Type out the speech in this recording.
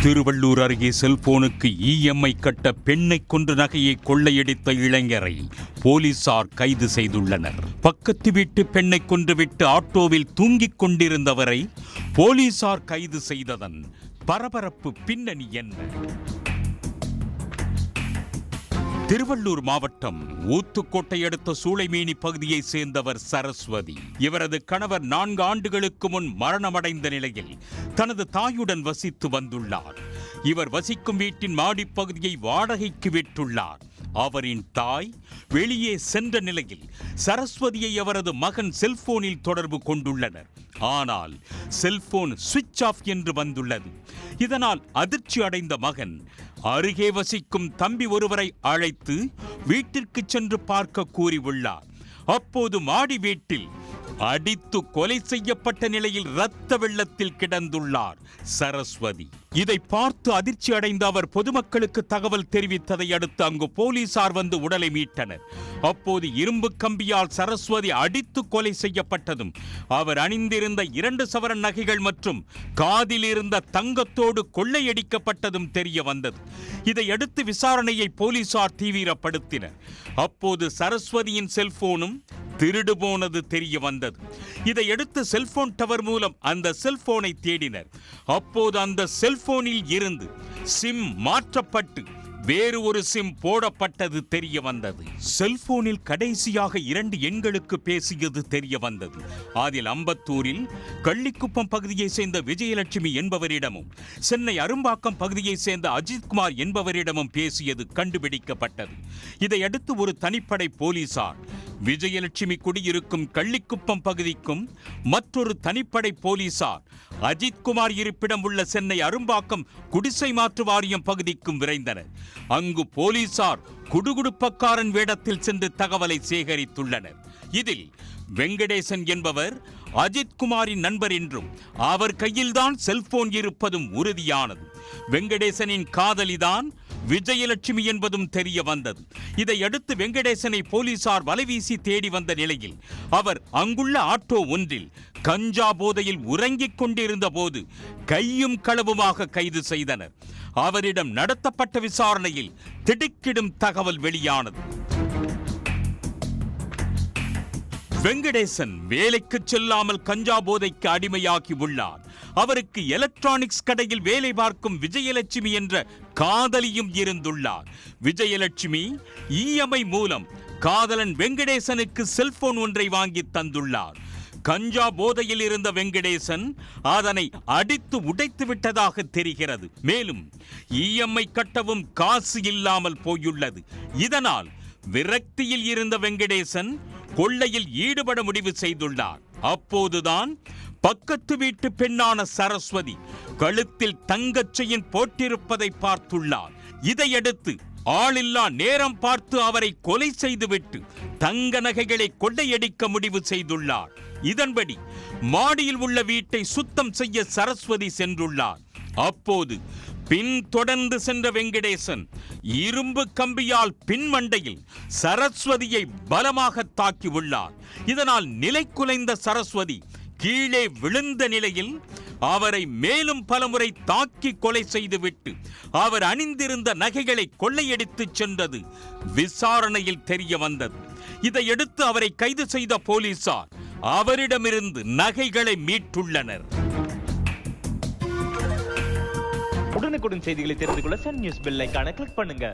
திருவள்ளூர் அருகே செல்போனுக்கு இஎம்ஐ கட்ட பெண்ணை கொன்று நகையை கொள்ளையடித்த இளைஞரை போலீசார் கைது செய்துள்ளனர். பக்கத்து வீட்டு பெண்ணை கொன்றுவிட்டு ஆட்டோவில் தூங்கிக் கொண்டிருந்தவரை போலீசார் கைது செய்ததன் பரபரப்பு பின்னணி என்ன? திருவள்ளூர் மாவட்டம் ஊத்துக்கோட்டை அடுத்த சூளைமேனி பகுதியை சேர்ந்தவர் சரஸ்வதி. இவரது கணவர் 4 ஆண்டுகளுக்கு முன் மரணமடைந்த நிலையில் தனது தாயுடன் வசித்து வந்துள்ளார். இவர் வசிக்கும் வீட்டின் மாடிப்பகுதியை வாடகைக்கு விட்டுள்ளார். அவரின் தாய் வெளியே சென்ற நிலையில் சரஸ்வதியை அவரது மகன் செல்போனில் தொடர்பு கொண்டுள்ளனர். ஆனால் செல்போன் சுவிட்ச் ஆஃப் என்று வந்துள்ளது. இதனால் அதிர்ச்சி அடைந்த மகன் அருகே வசிக்கும் தம்பி ஒருவரை அழைத்து வீட்டிற்கு சென்று பார்க்க கூறியுள்ளார். அப்போது மாடி வீட்டில் அடித்து கொலை செய்யப்பட்ட நிலையில் இரத்த வெள்ளத்தில் கிடந்துள்ளார் சரஸ்வதி. இதை பார்த்து அதிர்ச்சி அடைந்த அவர் பொதுமக்களுக்கு தகவல் தெரிவித்ததை அடுத்து அங்கு போலீசார் வந்து உடலை மீட்டனர். அப்போது இரும்பு கம்பியால் சரஸ்வதி அடித்து கொலை செய்யப்பட்டதும் அவர் அணிந்திருந்த 2 சவரன் நகைகள் மற்றும் காதில் இருந்த தங்கத்தோடு கொள்ளையடிக்கப்பட்டதும் தெரிய வந்தது. இதையடுத்து விசாரணையை போலீசார் தீவிரப்படுத்தினர். அப்போது சரஸ்வதியின் செல்போனும் திருடு போனது தெரிய வந்தது. இதையடுத்து செல்போன் டவர் மூலம் அந்த செல்போனை தேடினர். அப்போது அந்த செல்போனில் இருந்து சிம் மாற்றப்பட்டு வேறு ஒரு சிம் போடப்பட்டது தெரிய வந்தது. செல்போனில் கடைசியாக 2 எண்களுக்கு பேசியது தெரிய வந்தது. அதில் அம்பத்தூரில் கள்ளிக்குப்பம் பகுதியை சேர்ந்த விஜயலட்சுமி என்பவரிடமும் சென்னை அரும்பாக்கம் பகுதியை சேர்ந்த அஜித்குமார் என்பவரிடமும் பேசியது கண்டுபிடிக்கப்பட்டது. இதையடுத்து ஒரு தனிப்படை போலீசார் விஜயலட்சுமி குடியிருக்கும் கள்ளிக்குப்பம் பகுதிக்கும் மற்றொரு தனிப்படை போலீசார் அஜித்குமார் இருப்பிடம் உள்ள சென்னை அரும்பாக்கம் குடிசை மாற்று வாரியம் பகுதிக்கும் விரைந்தனர். அங்கு போலீசார் குடுகுடுப்பக்காரன் வேடத்தில் சென்று தகவலை சேகரித்துள்ளனர். இதில் வெங்கடேசன் என்பவர் அஜித்குமாரின் நண்பர் என்றும் அவர் கையில்தான் செல்போன் இருப்பதும் உறுதியானது. வெங்கடேசனின் காதலிதான் விஜயலட்சுமி என்பதும் தெரிய வந்தது. இதையடுத்து வெங்கடேசனை போலீசார் வலைவீசி தேடி வந்த நிலையில் அவர் அங்குள்ள ஆட்டோ ஒன்றில் கஞ்சா போதையில் உறங்கிக் கொண்டிருந்த போது கையும் களவுமாக கைது செய்தனர். அவரிடம் நடத்தப்பட்ட விசாரணையில் திடுக்கிடும் தகவல் வெளியானது. வெங்கடேசன் வேலைக்கு செல்லாமல் கஞ்சா போதைக்கு அடிமையாகி உள்ளார். அவருக்கு எலக்ட்ரானிக்ஸ் கடையில் வேலை பார்க்கும் விஜயலட்சுமி என்ற காதலியும் இருந்துள்ளார். விஜயலட்சுமி இஎம்ஐ மூலம் காதலன் வெங்கடேசனுக்கு செல்போன் ஒன்றை வாங்கி தந்துள்ளார். கஞ்சா போதையில் இருந்த வெங்கடேசன் அதனை அடித்து உடைத்து விட்டதாக தெரிகிறது. மேலும் இஎம்ஐ கட்டவும் காசு இல்லாமல் போயுள்ளது. இதனால் விரக்தியில் இருந்த வெங்கடேசன் கொள்ளையில் ஈடுபட முடிவு செய்துள்ளார். அப்போதுதான் பக்கத்து வீட்டு பெண்ணான சரஸ்வதி கழுத்தில் தங்கச் செயின் போட்டிருப்பதை பார்த்துள்ளார். இதையடுத்து ஆளில்லா நேரம் பார்த்து அவரை கொலை செய்துவிட்டு தங்க நகைகளை கொள்ளையடிக்க முடிவு செய்துள்ளார். இதன்படி மாடியில் உள்ள வீட்டை சுத்தம் செய்ய சரஸ்வதி சென்றுள்ளார். அப்போது பின் தொடர்ந்து சென்ற வெங்கடேசன் இரும்பு கம்பியால் பின்மண்டையில் சரஸ்வதியை பலமாக தாக்கியுள்ளார். இதனால் நிலை குலைந்த சரஸ்வதி கீழே விழுந்த நிலையில் அவரை மேலும் பலமுறை தாக்கி கொலை செய்துவிட்டு அவர் அணிந்திருந்த நகைகளை கொள்ளையடித்து சென்றது விசாரணையில் தெரிய வந்தது. இதையடுத்து அவரை கைது செய்த போலீசார் அவரிடமிருந்து நகைகளை மீட்டுள்ளனர். உடனுக்குடன் செய்திகளை தெரிந்து கொள்ள சன் நியூஸ் பெல் ஐகானை கிளிக் பண்ணுங்க.